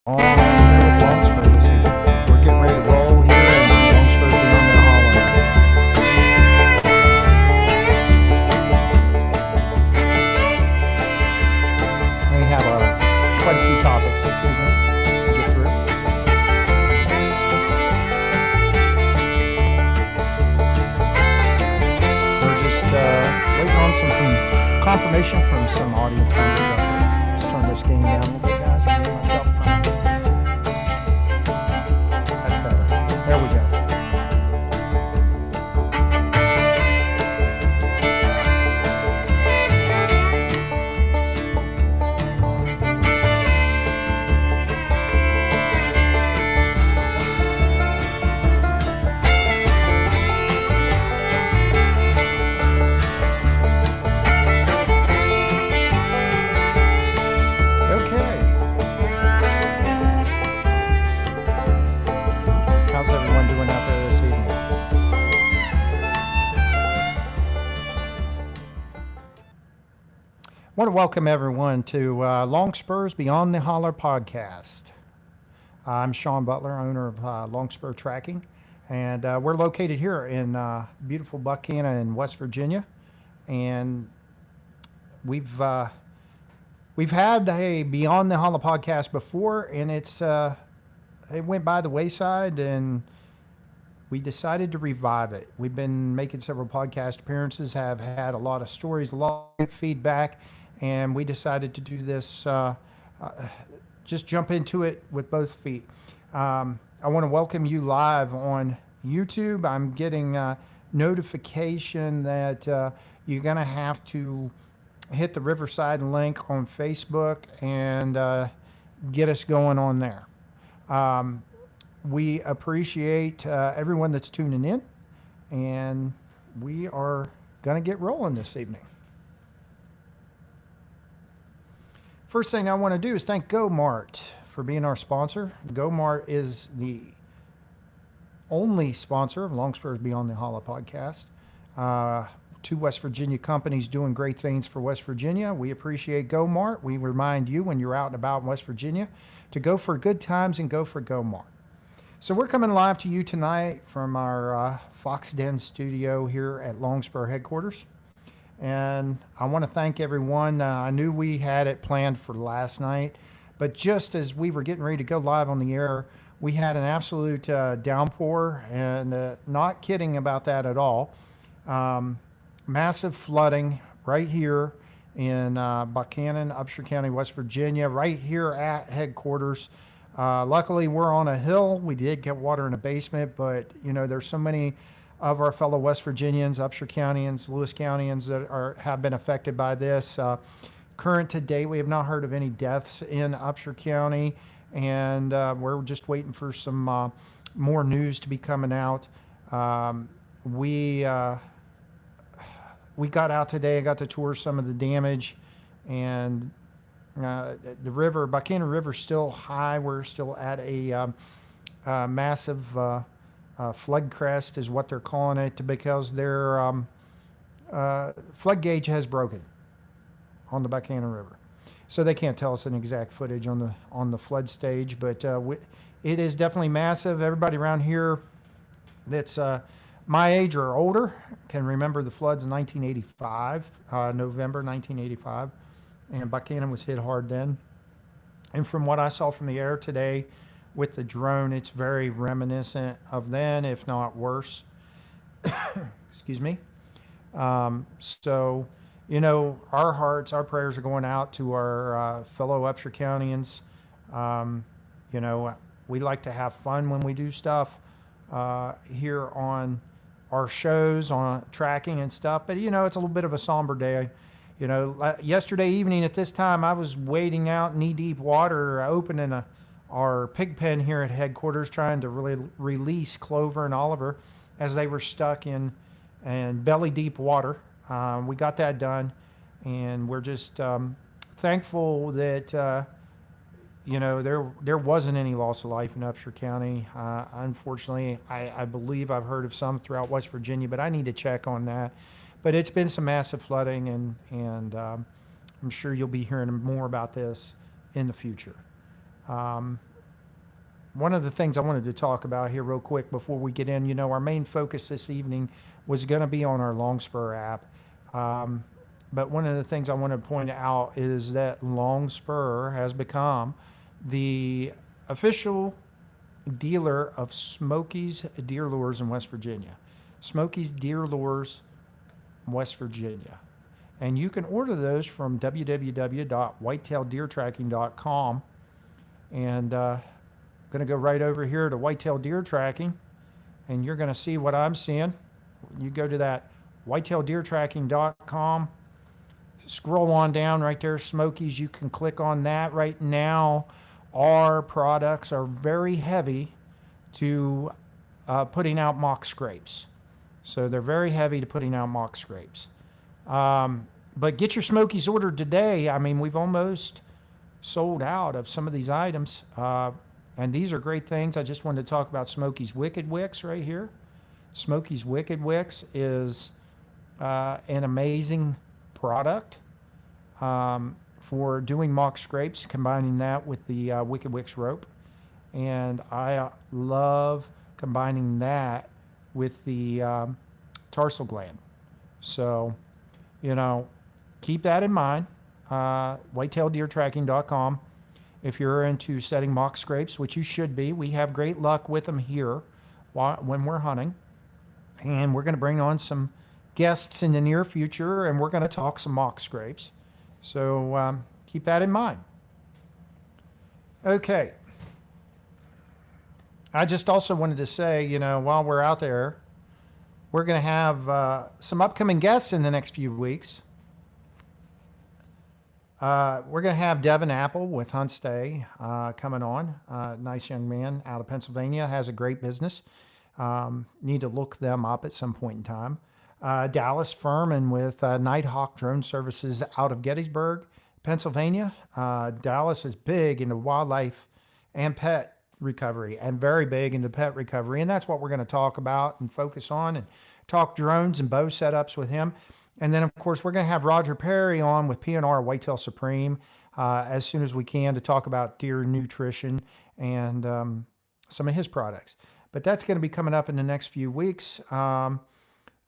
On here with Longspur this evening. We're getting ready to roll here and Longspur's beyond the hollow. We have quite a few topics this evening to get through. We're just waiting on some confirmation from some audience members out there. Let's turn this game down a little bit, guys. I hear myself. That's better. There we go. Okay. How's everyone doing out there this evening? I want to welcome everyone to Longspur's Beyond the Holler podcast. I'm Sean Butler, owner of Longspur Tracking, and we're located here in beautiful Buchanan in West Virginia. And we've had a Beyond the Holler podcast before, and it went by the wayside, and we decided to revive it. We've been making several podcast appearances, have had a lot of stories, a lot of feedback, and we decided to do this, just jump into it with both feet. I want to welcome you live on YouTube. I'm getting notification that you're going to have to hit the Riverside link on Facebook and get us going on there. We appreciate everyone that's tuning in, and we are going to get rolling this evening. First thing I want to do is thank GoMart for being our sponsor. GoMart is the only sponsor of Longspur's Beyond the Holler podcast. Two West Virginia companies doing great things for West Virginia. We appreciate GoMart. We remind you when you're out and about in West Virginia to go for good times and go for GoMart. So we're coming live to you tonight from our Fox Den studio here at Longspur headquarters. And I want to thank everyone. I knew we had it planned for last night, but just as we were getting ready to go live on the air, we had an absolute downpour, and not kidding about that at all. Massive flooding right here in Buchanan, Upshur County, West Virginia, right here at headquarters. Luckily, we're on a hill. We did get water in the basement, but there's so many of our fellow West Virginians, Upshur Countyans, Lewis Countyans that have been affected by this. Current to date, we have not heard of any deaths in Upshur County, and we're just waiting for some more news to be coming out. We got out today. I got to tour some of the damage, and the river, Buchanan River, is still high. We're still at a massive flood crest, is what they're calling it, because their flood gauge has broken on the Buchanan River. So they can't tell us an exact footage on the flood stage, but it is definitely massive. Everybody around here that's my age or older can remember the floods in 1985, November 1985, and Buchanan was hit hard then. And from what I saw from the air today with the drone, it's very reminiscent of then, if not worse. Excuse me. So, our hearts, our prayers are going out to our fellow Upshur Countyans. We like to have fun when we do stuff here on our shows, on tracking and stuff. But, it's a little bit of a somber day. Yesterday evening at this time, I was wading out knee-deep water, opening our pig pen here at headquarters, trying to really release Clover and Oliver as they were stuck in belly-deep water. We got that done, and we're just thankful that there wasn't any loss of life in Upshur County. Unfortunately, I believe I've heard of some throughout West Virginia, but I need to check on that. But it's been some massive flooding, and I'm sure you'll be hearing more about this in the future. one of the things I wanted to talk about here real quick before we get in, our main focus this evening was going to be on our Longspur app. Um, but one of the things I want to point out is that Longspur has become the official dealer of Smokies Deer Lures in West Virginia. Smokies Deer Lures, West Virginia. And you can order those from www.whitetaildeertracking.com. And I'm going to go right over here to Whitetail Deer Tracking, and you're going to see what I'm seeing. You go to that whitetaildeertracking.com, scroll on down right there, Smokies. You can click on that right now. Our products are very heavy to putting out mock scrapes. So they're very heavy to putting out mock scrapes. But get your Smokies ordered today. I mean, we've almost sold out of some of these items. And these are great things. I just wanted to talk about Smokies Wicked Wicks right here. Smokies Wicked Wicks is an amazing product for doing mock scrapes, combining that with the Wicked Wicks rope. And I love combining that with the tarsal gland. So, keep that in mind. Whitetaildeertracking.com. If you're into setting mock scrapes, which you should be, we have great luck with them here when we're hunting. And we're going to bring on some guests in the near future, and we're going to talk some mock scrapes. So keep that in mind. Okay. I just also wanted to say, while we're out there, we're going to have some upcoming guests in the next few weeks. We're going to have Devin Apple with Hunt Stay coming on. Nice young man out of Pennsylvania, has a great business. Need to look them up at some point in time. Dallas Furman with Nighthawk Drone Services out of Gettysburg, Pennsylvania. Dallas is big into wildlife and pet recovery, and very big into pet recovery. And that's what we're going to talk about and focus on, and talk drones and bow setups with him. And then, of course, we're going to have Roger Perry on with P&R Whitetail Supreme as soon as we can to talk about deer nutrition and some of his products. But that's going to be coming up in the next few weeks.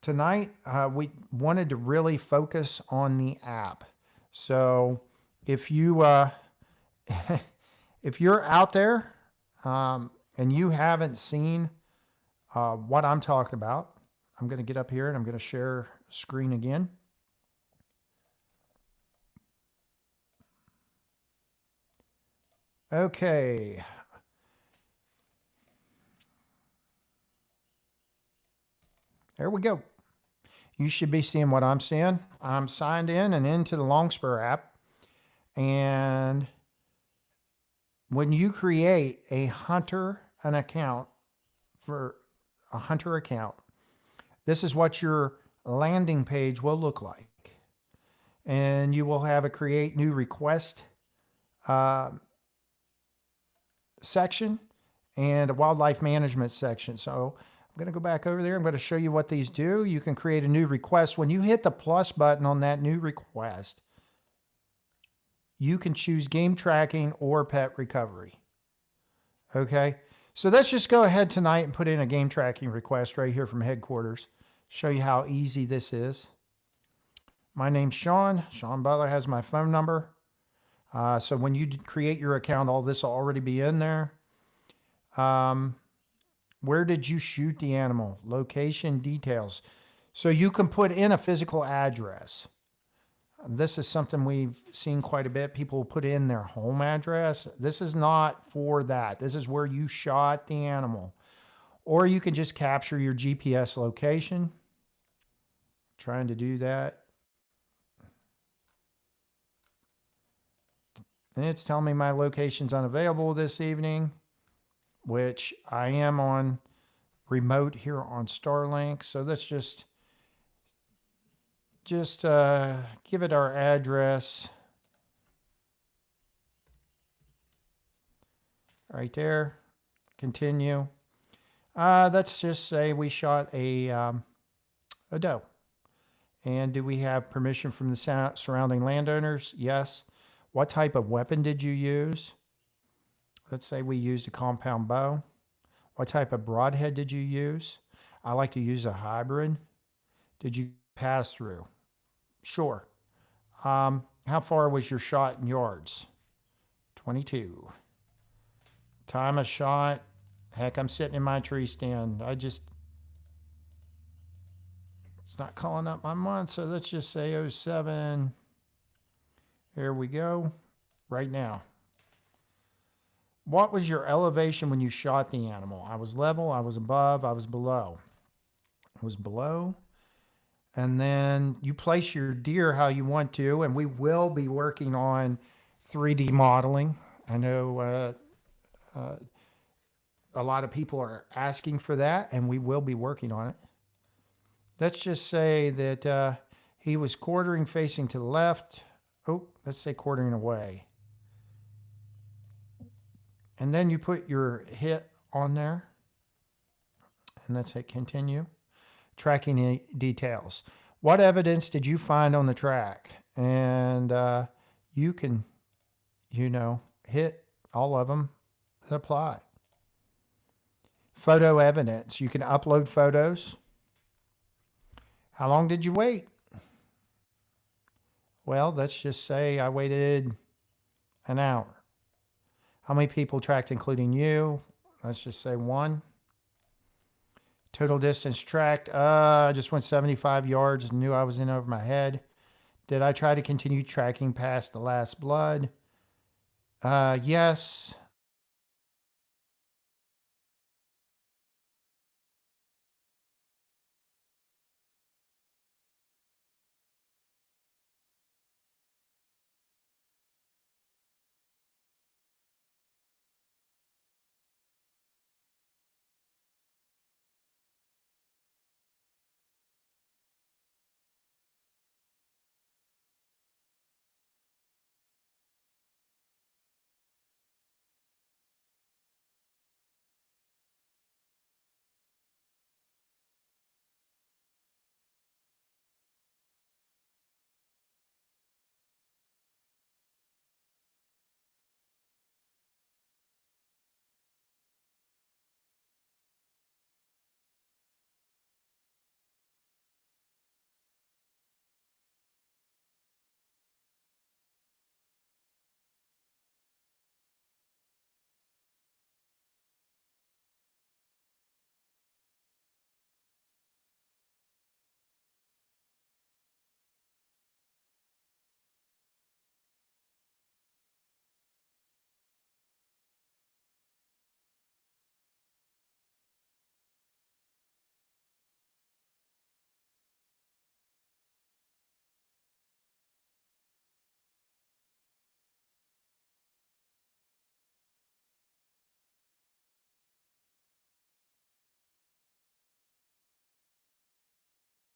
Tonight, we wanted to really focus on the app. So if you if you're out there and you haven't seen what I'm talking about, I'm going to get up here and I'm going to share screen again. Okay. There we go. You should be seeing what I'm seeing. I'm signed in and into the Longspur app. And when you create an account for a hunter account, this is what your landing page will look like. And you will have a create new request section and a wildlife management section. So I'm going to go back over there. I'm going to show you what these do. You can create a new request. When you hit the plus button on that new request, you can choose game tracking or pet recovery. Okay. So let's just go ahead tonight and put in a game tracking request right here from headquarters. Show you how easy this is. My name's Sean. Sean Butler has my phone number. So when you create your account, all this will already be in there. Where did you shoot the animal? Location details. So you can put in a physical address. This is something we've seen quite a bit. People put in their home address. This is not for that. This is where you shot the animal. Or you can just capture your GPS location. Trying to do that. And it's telling me my location's unavailable this evening, which I am on remote here on Starlink. So let's just give it our address right there. Continue. Let's just say we shot a doe. And do we have permission from the surrounding landowners? Yes. What type of weapon did you use? Let's say we used a compound bow. What type of broadhead did you use? I like to use a hybrid. Did you pass through? Sure. How far was your shot in yards? 22. Time of shot. Heck, I'm sitting in my tree stand. It's not calling up my month, so let's just say '07. Here we go. Right now. What was your elevation when you shot the animal? I was level, I was above, I was below. I was below. And then you place your deer how you want to, and we will be working on 3D modeling. I know a lot of people are asking for that, and we will be working on it. Let's just say that he was quartering facing to the left. Oh, let's say quartering away. And then you put your hit on there. And let's hit continue. Tracking details. What evidence did you find on the track? And you can, hit all of them that apply. Photo evidence. You can upload photos. How long did you wait? Well, let's just say I waited an hour. How many people tracked, including you? Let's just say 1. Total distance tracked. I just went 75 yards and knew I was in over my head. Did I try to continue tracking past the last blood? Yes.